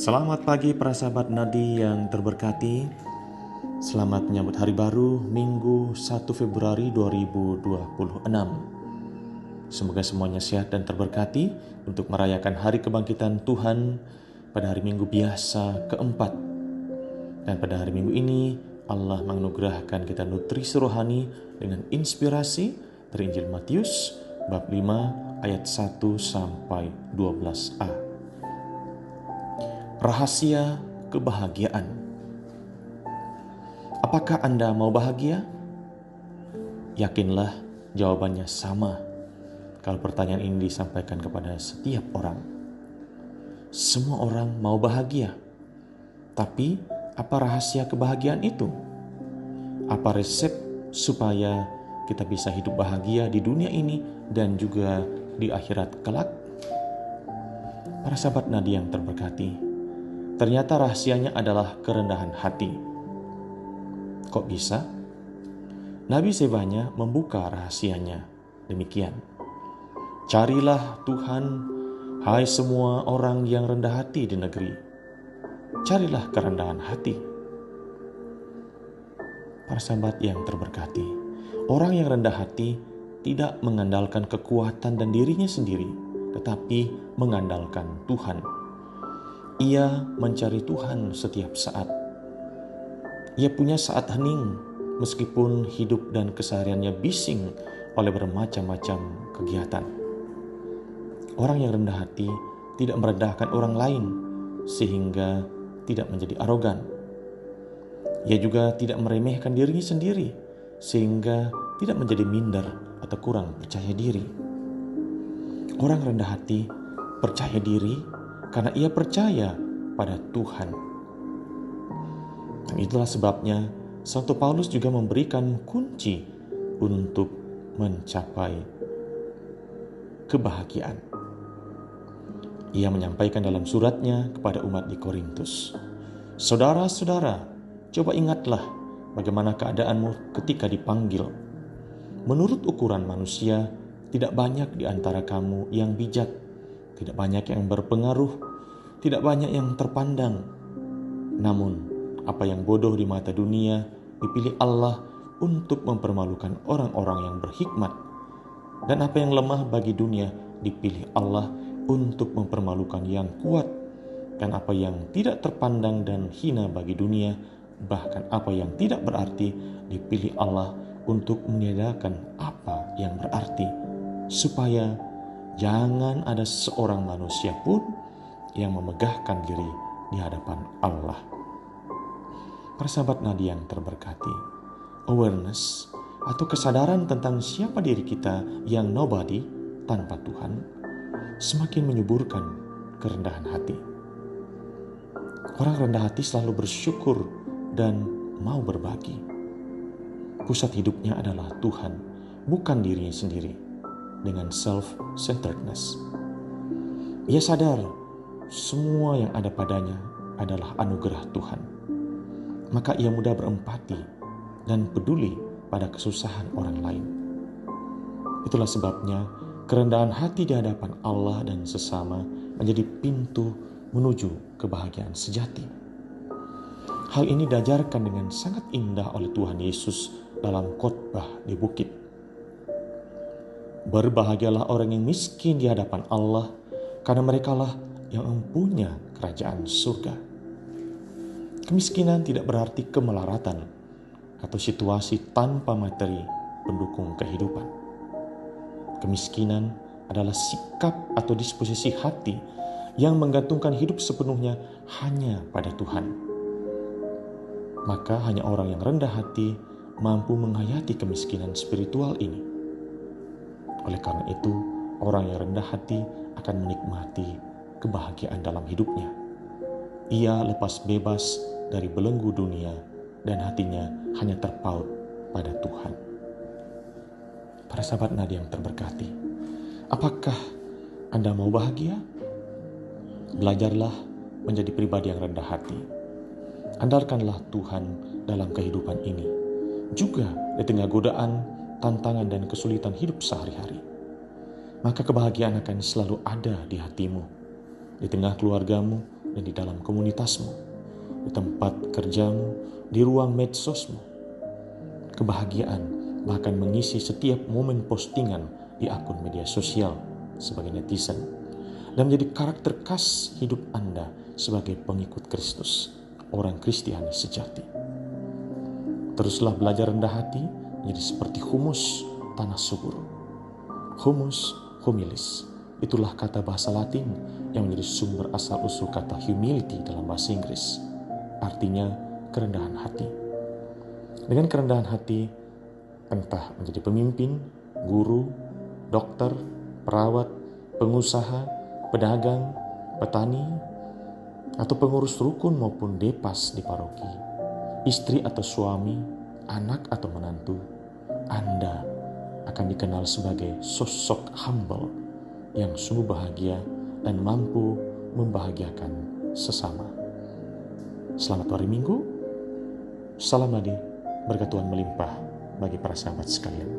Selamat pagi para sahabat Nadi yang terberkati. Selamat menyambut hari baru Minggu 1 Februari 2026. Semoga semuanya sehat dan terberkati untuk merayakan hari kebangkitan Tuhan pada hari Minggu biasa keempat. Dan pada hari Minggu ini Allah menganugerahkan kita nutrisi rohani dengan inspirasi dari Injil Matius bab 5 ayat 1 sampai 12a. Rahasia kebahagiaan. Apakah Anda mau bahagia? Yakinlah jawabannya sama kalau pertanyaan ini disampaikan kepada setiap orang. Semua orang mau bahagia. Tapi apa rahasia kebahagiaan itu? Apa resep supaya kita bisa hidup bahagia di dunia ini dan juga di akhirat kelak? Para sahabat Nadi yang terberkati, ternyata rahasianya adalah kerendahan hati. Kok bisa? Nabi Zebanya membuka rahasianya demikian. Carilah Tuhan, hai semua orang yang rendah hati di negeri. Carilah kerendahan hati. Para sahabat yang terberkati, orang yang rendah hati tidak mengandalkan kekuatan dan dirinya sendiri, tetapi mengandalkan Tuhan. Ia mencari Tuhan setiap saat. Ia punya saat hening meskipun hidup dan kesehariannya bising oleh bermacam-macam kegiatan. Orang yang rendah hati tidak merendahkan orang lain sehingga tidak menjadi arogan. Ia juga tidak meremehkan dirinya sendiri sehingga tidak menjadi minder atau kurang percaya diri. Orang rendah hati percaya diri karena ia percaya pada Tuhan. Dan itulah sebabnya Santo Paulus juga memberikan kunci untuk mencapai kebahagiaan. Ia menyampaikan dalam suratnya kepada umat di Korintus, "Saudara-saudara, coba ingatlah bagaimana keadaanmu ketika dipanggil. Menurut ukuran manusia, tidak banyak di antara kamu yang bijak, tidak banyak yang berpengaruh, tidak banyak yang terpandang. Namun, apa yang bodoh di mata dunia dipilih Allah untuk mempermalukan orang-orang yang berhikmat. Dan apa yang lemah bagi dunia dipilih Allah untuk mempermalukan yang kuat. Dan apa yang tidak terpandang dan hina bagi dunia, bahkan apa yang tidak berarti dipilih Allah untuk meniadakan apa yang berarti, supaya jangan ada seorang manusia pun yang memegahkan diri di hadapan Allah." Para sahabat Nadi yang terberkati, awareness atau kesadaran tentang siapa diri kita yang nobody tanpa Tuhan semakin menyuburkan kerendahan hati. Orang rendah hati selalu bersyukur dan mau berbagi. Pusat hidupnya adalah Tuhan, bukan dirinya sendiri, dengan self-centeredness. Ia sadar semua yang ada padanya adalah anugerah Tuhan. Maka ia mudah berempati dan peduli pada kesusahan orang lain. Itulah sebabnya kerendahan hati di hadapan Allah dan sesama menjadi pintu menuju kebahagiaan sejati. Hal ini diajarkan dengan sangat indah oleh Tuhan Yesus dalam khotbah di bukit. Berbahagialah orang yang miskin di hadapan Allah, karena merekalah yang mempunyai kerajaan surga. Kemiskinan tidak berarti kemelaratan atau situasi tanpa materi pendukung kehidupan. Kemiskinan adalah sikap atau disposisi hati yang menggantungkan hidup sepenuhnya hanya pada Tuhan. Maka hanya orang yang rendah hati mampu menghayati kemiskinan spiritual ini. Oleh karena itu, orang yang rendah hati akan menikmati kebahagiaan dalam hidupnya. Ia lepas bebas dari belenggu dunia dan hatinya hanya terpaut pada Tuhan. Para sahabat Nadi yang terberkati, apakah Anda mau bahagia? Belajarlah menjadi pribadi yang rendah hati. Andalkanlah Tuhan dalam kehidupan ini, juga di tengah godaan, tantangan dan kesulitan hidup sehari-hari. Maka kebahagiaan akan selalu ada di hatimu, di tengah keluargamu, dan di dalam komunitasmu, di tempat kerjamu, di ruang medsosmu. Kebahagiaan bahkan mengisi setiap momen postingan di akun media sosial sebagai netizen dan menjadi karakter khas hidup Anda sebagai pengikut Kristus, orang Kristiani sejati. Teruslah belajar rendah hati menjadi seperti humus tanah subur. Humus humilis, itulah kata bahasa Latin yang menjadi sumber asal-usul kata humility dalam bahasa Inggris. Artinya kerendahan hati. Dengan kerendahan hati, entah menjadi pemimpin, guru, dokter, perawat, pengusaha, pedagang, petani, atau pengurus rukun maupun depas di paroki, istri atau suami, anak atau menantu, Anda akan dikenal sebagai sosok humble yang sungguh bahagia dan mampu membahagiakan sesama. Selamat hari Minggu, salam nadi, berkat Tuhan melimpah bagi para sahabat sekalian.